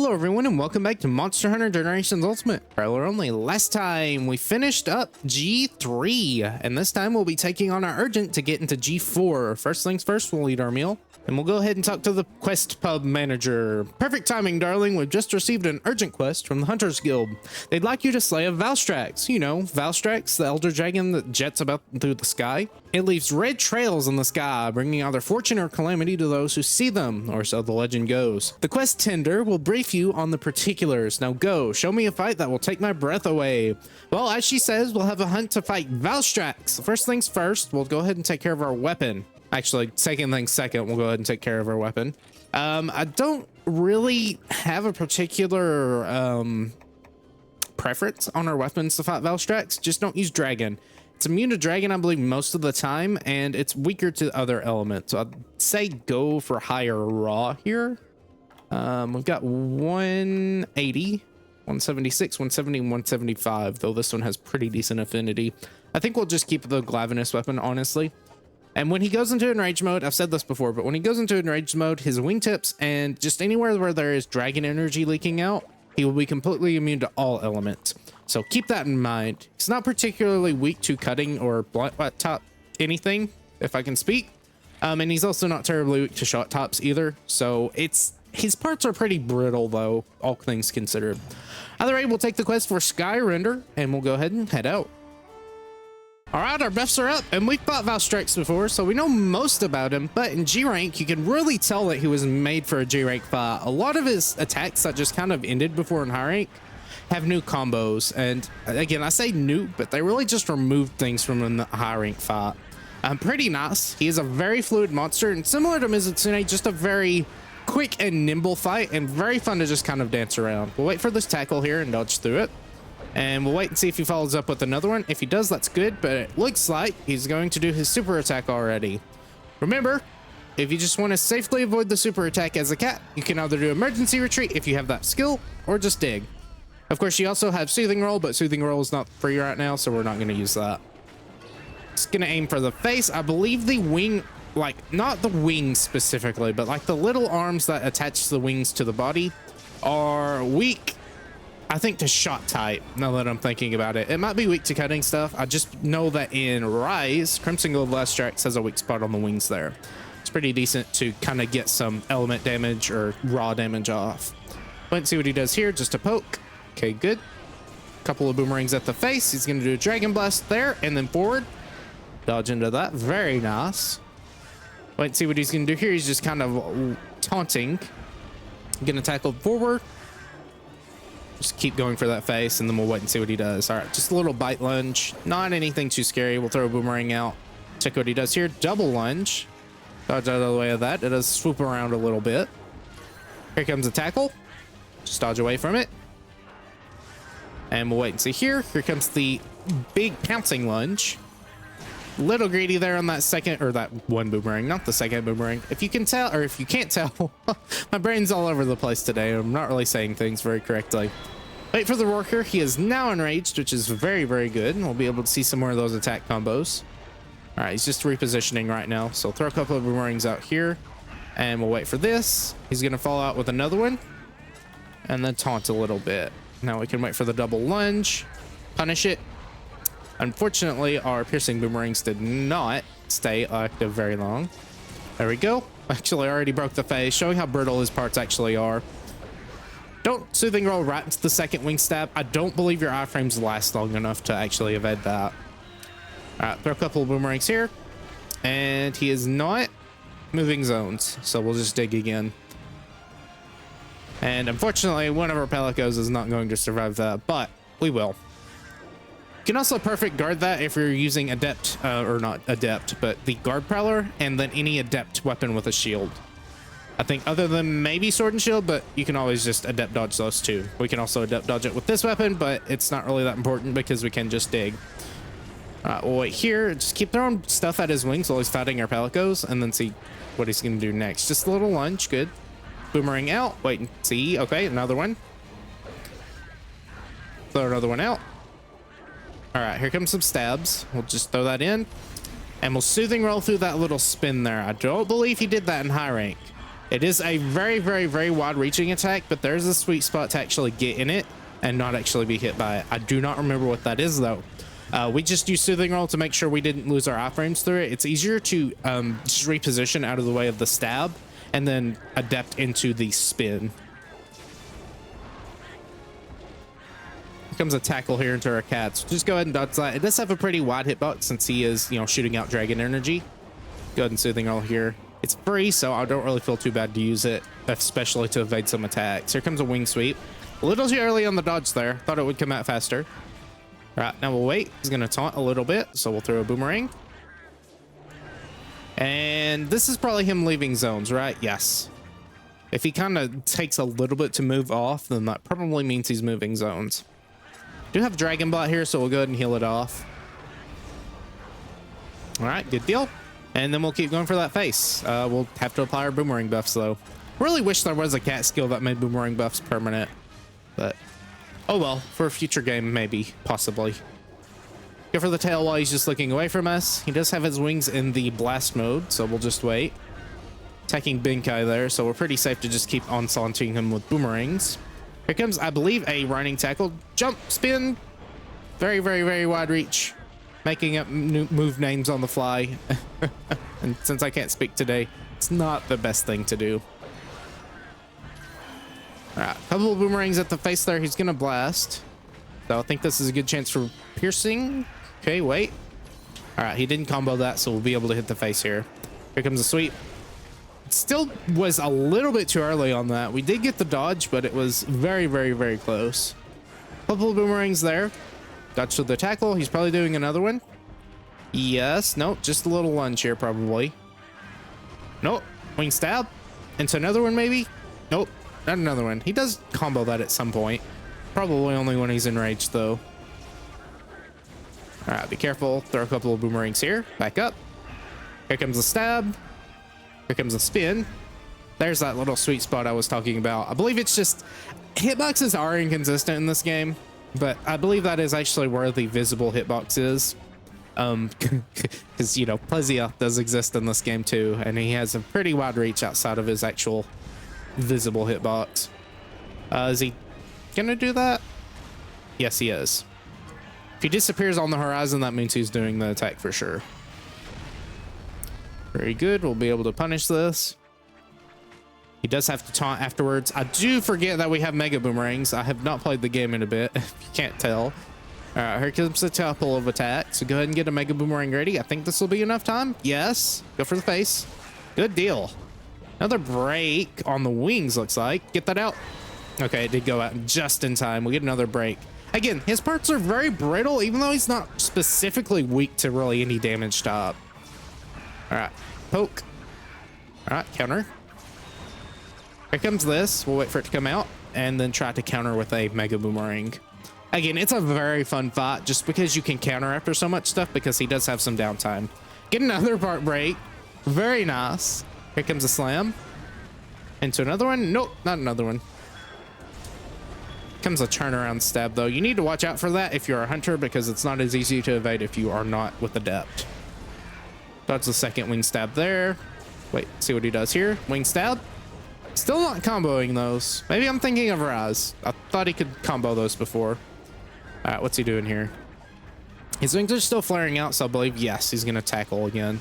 Hello everyone and welcome back to Monster Hunter Generations Ultimate. Prowler only. Last time we finished up G3 and this time we'll be taking on our urgent to get into G4. First things first, we'll eat our meal and we'll go ahead and talk to the quest pub manager. Perfect timing, darling. We've just received an urgent quest from the Hunters Guild. They'd like you to slay a Valstrax. You know, Valstrax, the elder dragon that jets about through the sky. It leaves red trails in the sky, bringing either fortune or calamity to those who see them, or so the legend goes. The quest tender will brief you on the particulars. Now go, show me a fight that will take my breath away. Well, as she says, we'll have a hunt to fight Valstrax. First things first, we'll go ahead and take care of our weapon. Actually, second things second, we'll go ahead and take care of our weapon. I don't really have a particular preference on our weapons to fight Valstrax. Just don't use dragon. It's immune to dragon, I believe, most of the time, and it's weaker to other elements. So I'd say go for higher raw here. We've got 180, 176, 170, and 175, though this one has pretty decent affinity. I think we'll just keep the Glavenus weapon, honestly. And when he goes into enraged mode, I've said this before, but when he goes into enraged mode, his wingtips and just anywhere where there is dragon energy leaking out, he will be completely immune to all elements. So keep that in mind. He's not particularly weak to cutting or blunt top anything, if I can speak. And he's also not terribly weak to shot tops either. So his parts are pretty brittle though, all things considered. Either way, we'll take the quest for Sky Render and we'll go ahead and head out. All right, our buffs are up and we've fought Valstrax before, so we know most about him, but in G rank, you can really tell that he was made for a G rank fight. A lot of his attacks that just kind of ended before in high rank have new combos. And again, I say new, but they really just removed things from in the high rank fight. Pretty nice. He is a very fluid monster and similar to Mizutsune, just a very quick and nimble fight and very fun to just kind of dance around. We'll wait for this tackle here and dodge through it. And we'll wait and see if he follows up with another one. If he does, that's good, but it looks like he's going to do his super attack already. Remember, if you just want to safely avoid the super attack as a cat, you can either do emergency retreat if you have that skill, or just dig. Of course, you also have Soothing Roll, but Soothing Roll is not free right now, so we're not going to use that. Just going to aim for the face. I believe the wing, like, not the wings specifically, but like the little arms that attach the wings to the body are weak, I think, to shot type, now that I'm thinking about it. It might be weak to cutting stuff. I just know that in Rise, Crimson Gold Valstrax has a weak spot on the wings there. It's pretty decent to kind of get some element damage or raw damage off. Let's see what he does here, just a poke. Okay, good. Couple of boomerangs at the face. He's going to do a Dragon Blast there and then forward. Dodge into that. Very nice. Wait and see what he's going to do here. He's just kind of taunting. Going to tackle forward. Just keep going for that face and then we'll wait and see what he does. All right, just a little bite lunge. Not anything too scary. We'll throw a boomerang out. Check what he does here. Double lunge. Dodge out of the way of that. It does swoop around a little bit. Here comes a tackle. Just dodge away from it. And we'll wait and see here. Here comes the big pouncing lunge. Little greedy there on that second, or that one boomerang, not the second boomerang. If you can tell, or if you can't tell, my brain's all over the place today. I'm not really saying things very correctly. Wait for the Roarker. He is now enraged, which is very, very good. We'll be able to see some more of those attack combos. All right, he's just repositioning right now. So throw a couple of boomerangs out here and we'll wait for this. He's going to fall out with another one and then taunt a little bit. Now we can wait for the double lunge, punish it. Unfortunately, our piercing boomerangs did not stay active very long. There we go. Actually, I already broke the face, showing how brittle his parts actually are. Don't Soothing Roll right into the second wing stab. I don't believe your iframes last long enough to actually evade that. All right, throw a couple of boomerangs here. And he is not moving zones, so we'll just dig again. And unfortunately, one of our Pelicos is not going to survive that, but we will. You can also perfect guard that if you're using adept, or not adept, but the guard prowler, and then any adept weapon with a shield. I think other than maybe sword and shield, but you can always just adept dodge those too. We can also adept dodge it with this weapon, but it's not really that important because we can just dig. We'll wait here, just keep throwing stuff at his wings while he's fighting our Pelicos, and then see what he's going to do next. Just a little lunge, good. Boomerang out, wait and see. Okay, another one. Throw another one out. All right, here comes some stabs. We'll just throw that in and we'll Soothing Roll through that little spin there. I don't believe he did that in high rank. It is a very, very, very wide reaching attack, but there's a sweet spot to actually get in it and not actually be hit by it. I do not remember what that is though. We just used Soothing Roll to make sure we didn't lose our iframes through it. It's easier to just reposition out of the way of the stab and then adapt into the spin. Here comes a tackle here into our cats. Just go ahead and dodge that. It does have a pretty wide hitbox since he is, you know, shooting out dragon energy. Go ahead and Soothing Roll here. It's free, so I don't really feel too bad to use it, especially to evade some attacks. Here comes a wing sweep. A little too early on the dodge there. Thought it would come out faster. All right, now we'll wait. He's going to taunt a little bit, so we'll throw a boomerang. And this is probably him leaving zones, right? Yes. If he kind of takes a little bit to move off, then that probably means he's moving zones. Do have Dragon Bot here, so we'll go ahead and heal it off. All right, good deal. And then we'll keep going for that face. We'll have to apply our boomerang buffs though. Really wish there was a cat skill that made boomerang buffs permanent, but oh well, for a future game, maybe, possibly. Go for the tail while he's just looking away from us. He does have his wings in the blast mode, so we'll just wait. Attacking Binkai there, so we're pretty safe to just keep onslaughting him with boomerangs. Here comes, I believe, a running tackle. Jump, spin. Very, very, very wide reach. Making up new move names on the fly. And since I can't speak today, it's not the best thing to do. All right, couple of boomerangs at the face there. He's gonna blast. So I think this is a good chance for piercing. Okay, wait. All right, he didn't combo that, so we'll be able to hit the face here. Here comes a sweep. It still was a little bit too early on that. We did get the dodge, but it was very, very, very close. Couple of boomerangs there. Dodge to the tackle. He's probably doing another one. Yes. Nope. Just a little lunge here, probably. Nope. Wing stab. Into another one, maybe? Nope. Not another one. He does combo that at some point. Probably only when he's enraged, though. All right. Be careful. Throw a couple of boomerangs here. Back up. Here comes the stab. Here comes a spin. There's that little sweet spot I was talking about. I believe it's just hitboxes are inconsistent in this game. But I believe that is actually where the visible hitbox is. Because, you know, Plesioth does exist in this game too, and he has a pretty wide reach outside of his actual visible hitbox. Is he gonna do that? Yes, he is. If he disappears on the horizon, that means he's doing the attack for sure. Very good. We'll be able to punish this. He does have to taunt afterwards. I do forget that we have Mega Boomerangs. I have not played the game in a bit, if you can't tell. All right, here comes a couple of attacks. So go ahead and get a Mega Boomerang ready. I think this will be enough time. Yes. Go for the face. Good deal. Another break on the wings, looks like. Get that out. Okay, it did go out just in time. We'll get another break. Again, his parts are very brittle, even though he's not specifically weak to really any damage stop. All right, poke. All right, counter. Here comes this. We'll wait for it to come out and then try to counter with a Mega Boomerang. Again, it's a very fun fight just because you can counter after so much stuff because he does have some downtime. Get another part break. Very nice. Here comes a slam. Into another one. Nope, not another one. Comes a turnaround stab though. You need to watch out for that if you're a hunter because it's not as easy to evade if you are not with adept. That's the second wing stab there. Wait, see what he does here. Wing stab. Still not comboing those. Maybe I'm thinking of Raz. I thought he could combo those before. All right, what's he doing here? His wings are still flaring out, so I believe, yes, he's going to tackle again.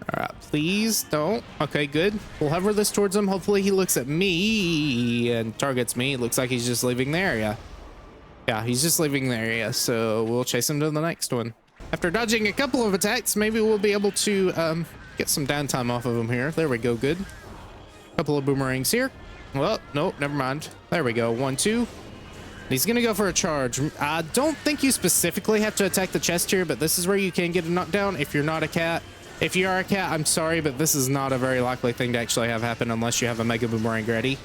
All right, please don't. Okay, good. We'll hover this towards him. Hopefully he looks at me and targets me. It looks like he's just leaving the area. Yeah, he's just leaving the area, so we'll chase him to the next one. After dodging a couple of attacks, maybe we'll be able to get some downtime off of him here. There we go, good. Couple of boomerangs here. Well, nope, never mind. There we go. 1, 2. He's gonna go for a charge. I don't think you specifically have to attack the chest here, but this is where you can get a knockdown if you're not a cat. If you are a cat, I'm sorry, but this is not a very likely thing to actually have happen unless you have a Mega Boomerang ready.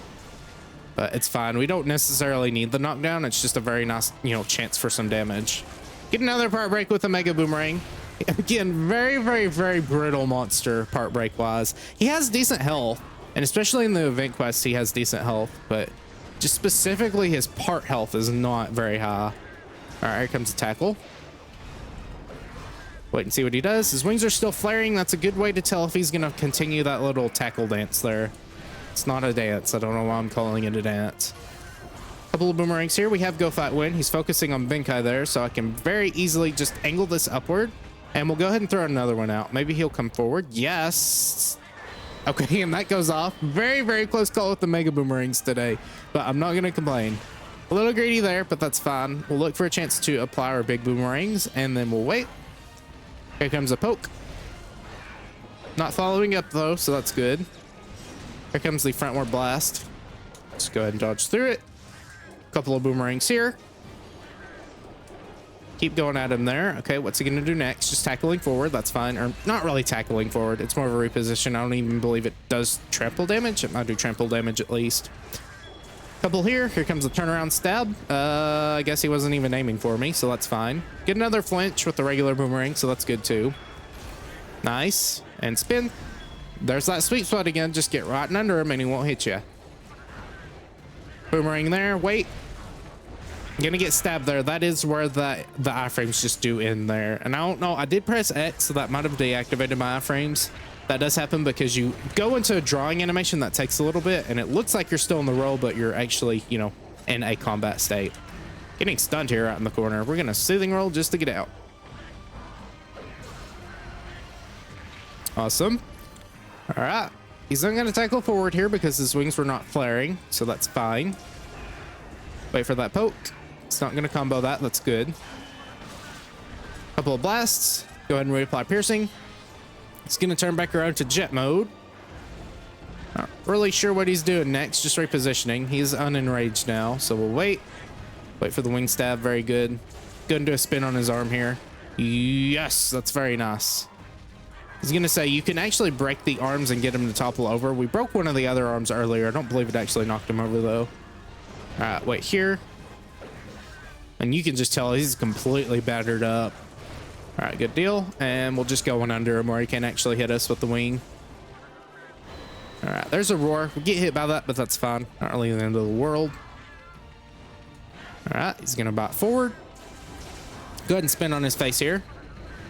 But it's fine. We don't necessarily need the knockdown. It's just a very nice, you know, chance for some damage. Get another part break with a Mega Boomerang. Again, very, very, very brittle monster part break wise. He has decent health. And especially in the event quest, he has decent health, but just specifically his part health is not very high. All right, here comes a tackle. Wait and see what he does. His wings are still flaring. That's a good way to tell if he's going to continue that little tackle dance there. It's not a dance. I don't know why I'm calling it a dance. Couple of boomerangs here. We have Go Fight Win. He's focusing on Benkai there, so I can very easily just angle this upward. And we'll go ahead and throw another one out. Maybe he'll come forward. Yes. Okay, and that goes off. Very, very close call with the Mega Boomerangs today, but I'm not going to complain. A little greedy there, but that's fine. We'll look for a chance to apply our big boomerangs, and then we'll wait. Here comes a poke. Not following up, though, so that's good. Here comes the frontward blast. Let's go ahead and dodge through it. Couple of boomerangs here. Keep going at him there. Okay, what's he gonna do next? Just tackling forward. That's fine. Or not really tackling forward. It's more of a reposition. I don't even believe it does trample damage. It might do trample damage at least. Couple here. Here comes the turnaround stab. I guess he wasn't even aiming for me, so that's fine. Get another flinch with the regular boomerang, so that's good too. Nice. And spin. There's that sweet spot again. Just get right under him and he won't hit you. Boomerang there. Wait. Gonna get stabbed there. That is where the iframes just do in there. And I don't know. I did press X, so that might have deactivated my iframes. That does happen because you go into a drawing animation that takes a little bit, and it looks like you're still in the roll, but you're actually, you know, in a combat state. Getting stunned here out in the corner. We're gonna soothing roll just to get out. Awesome. All right. He's not gonna tackle forward here because his wings were not flaring, so that's fine. Wait for that poke. It's not gonna combo that. That's good. Couple of blasts. Go ahead and reapply piercing. It's gonna turn back around to jet mode. Not really sure what he's doing next. Just repositioning. He's unenraged now, so we'll wait. Wait for the wing stab. Very good. Gonna do a spin on his arm here. Yes, that's very nice. I was gonna say you can actually break the arms and get him to topple over. We broke one of the other arms earlier. I don't believe it actually knocked him over though. All right, wait here. And you can just tell he's completely battered up. All right, good deal. And we'll just go one under him where he can't actually hit us with the wing. All right, there's a roar. We get hit by that, but that's fine. Not really the end of the world. All right, he's gonna bite forward. Go ahead and spin on his face here.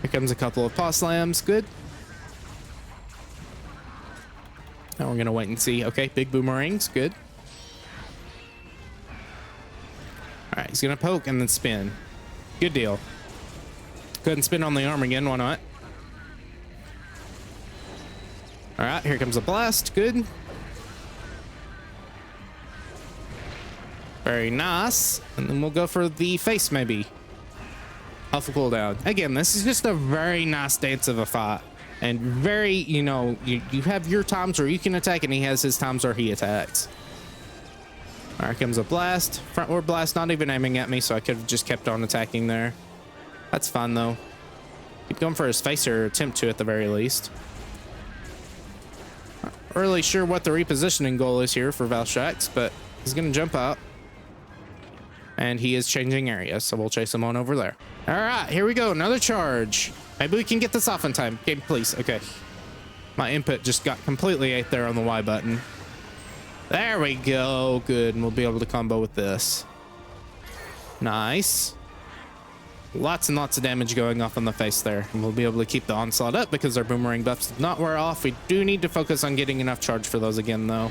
Here comes a couple of paw slams. Good. Now we're gonna wait and see. Okay, big boomerangs. Good. All right, he's gonna poke and then spin. Good deal. Go ahead and spin on the arm again. Why not? All right, here comes a blast. Good. Very nice. And then we'll go for the face maybe. Off a cooldown. Again, this is just a very nice dance of a fight. And very, you know, you have your times where you can attack and he has his times where he attacks. All right, comes a blast. Frontward blast, not even aiming at me, so I could have just kept on attacking there. That's fine, though. Keep going for his face, or attempt to at the very least. Not really sure what the repositioning goal is here for Valstrax, but he's going to jump out. And he is changing areas, so we'll chase him on over there. All right, here we go. Another charge. Maybe we can get this off in time. Game, please. Okay. My input just got completely ate there on the Y button. There we go. Good. And we'll be able to combo with this. Nice. Lots and lots of damage going off on the face there. And we'll be able to keep the onslaught up because our boomerang buffs did not wear off. We do need to focus on getting enough charge for those again, though.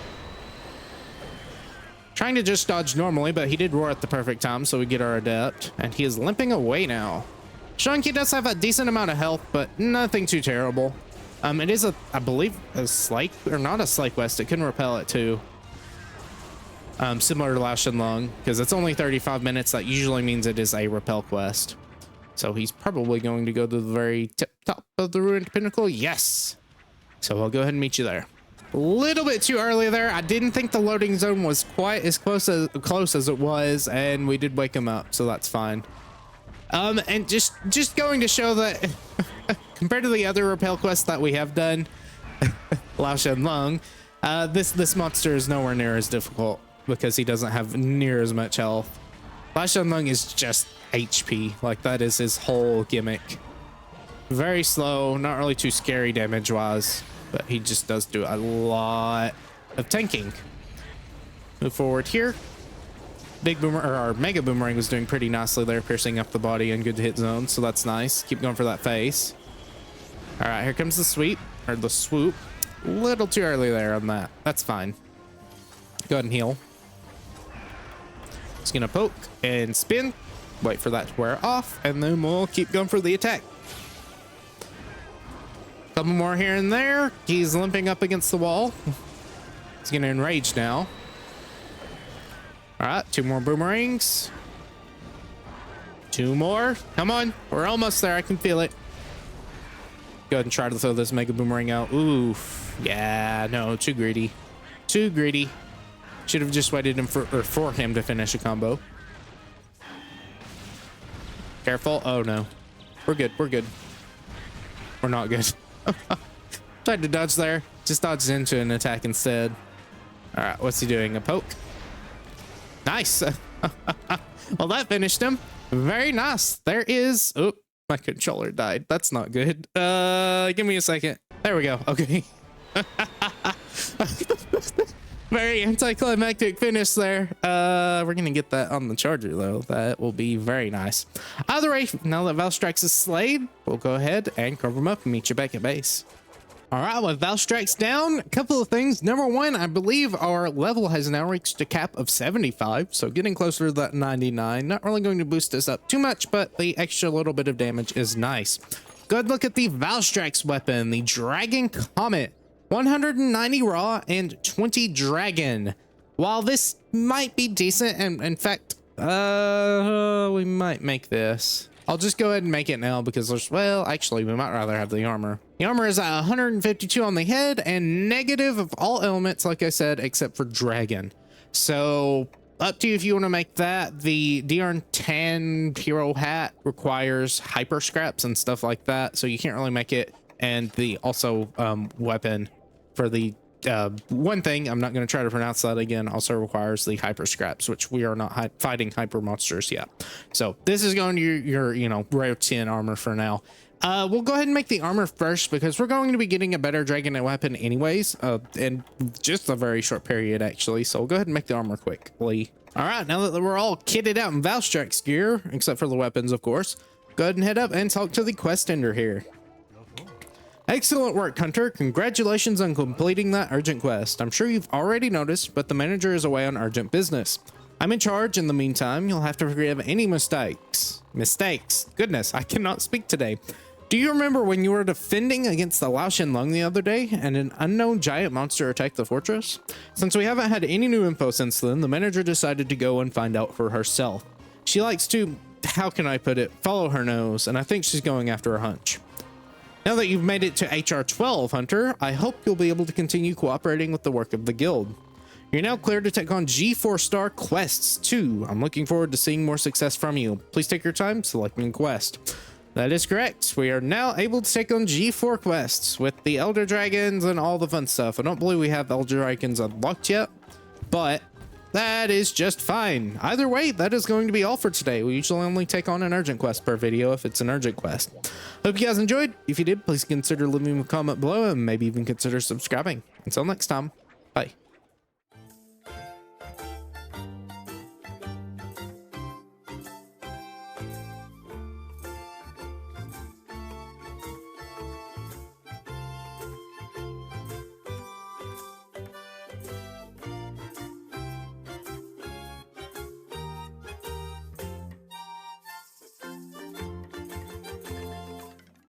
Trying to just dodge normally, but he did roar at the perfect time, so we get our adept. And he is limping away now. Shunky does have a decent amount of health, but nothing too terrible. It is I believe, a Slake, or not a Slake West. It can repel it too. Similar to Lao Shenlong, because it's only 35 minutes. That usually means it is a repel quest. So he's probably going to go to the very top of the ruined pinnacle. Yes. So I'll go ahead and meet you there. A little bit too early there. I didn't think the loading zone was quite as close as it was, and we did wake him up, so that's fine. And just going to show that compared to the other repel quests that we have done, Lao Shenlong, this monster is nowhere near as difficult because he doesn't have near as much health. Lao Shenlong is just HP, like that is his whole gimmick. Very slow, not really too scary damage wise, but he just does do a lot of tanking. Move forward here. Big boomer, or our mega boomerang was doing pretty nicely there, piercing up the body in good hit zones, so that's nice. Keep going for that face. All right, here comes the sweep, or the swoop. A little too early there on that. That's fine. Go ahead and heal. It's gonna poke and spin. Wait for that to wear off, and then we'll keep going for the attack. Couple more here and there. He's limping up against the wall. He's gonna enrage now. All right, 2 more boomerangs. 2 more. Come on, we're almost there. I can feel it. Go ahead and try to throw this mega boomerang out. Oof. Yeah, no, too greedy. Too greedy. Should have just waited for him to finish a combo. Careful. Oh no. We're good. We're good. We're not good. Tried to dodge there. Just dodged into an attack instead. All right, what's he doing? A poke? Nice. Well, that finished him. Very nice. There is... Oh, my controller died. That's not good. Give me a second. There we go. Okay. Very anticlimactic finish there. We're gonna get that on the charger though. That will be very nice. Either way, now that Valstrax is slayed, we'll go ahead and cover him up and meet you back at base. All right, with Valstrax down, a couple of things. Number one, I believe our level has now reached a cap of 75, so getting closer to that 99. Not really going to boost us up too much, but the extra little bit of damage is nice. Good look at the Valstrax weapon, the Dragon Comet. 190 raw and 20 dragon. While this might be decent, and in fact, we might make this. I'll just go ahead and make it now because there's, well, actually, we might rather have the armor. The armor is at 152 on the head and negative of all elements, like I said, except for dragon. So up to you if you want to make that. The DR10 hero hat requires hyper scraps and stuff like that, so you can't really make it. And the also weapon for the one thing, I'm not going to try to pronounce that again, also requires the hyper scraps, which we are not fighting hyper monsters yet. So this is going to your you know, rare 10 armor for now. We'll go ahead and make the armor first because we're going to be getting a better dragon weapon anyways, in just a very short period actually. So we'll go ahead and make the armor quickly. All right, now that we're all kitted out in Valstrax gear, except for the weapons, of course, go ahead and head up and talk to the quest ender here. Excellent work, Hunter. Congratulations on completing that urgent quest. I'm sure you've already noticed, but the manager is away on urgent business. I'm in charge. In the meantime, you'll have to forgive any mistakes. Goodness, I cannot speak today. Do you remember when you were defending against the Lao Shen Lung the other day and an unknown giant monster attacked the fortress? Since we haven't had any new info since then, the manager decided to go and find out for herself. She likes to, how can I put it, follow her nose, and I think she's going after a hunch. Now that you've made it to HR 12, Hunter, I hope you'll be able to continue cooperating with the work of the guild. You're now cleared to take on G4 star quests too. I'm looking forward to seeing more success from you. Please take your time selecting a quest. That is correct. We are now able to take on G4 quests with the Elder Dragons and all the fun stuff. I don't believe we have Elder Dragons unlocked yet, but that is just fine. Either way, that is going to be all for today. We usually only take on an urgent quest per video if it's an urgent quest. Hope you guys enjoyed. If you did, please consider leaving a comment below and maybe even consider subscribing. Until next time, bye.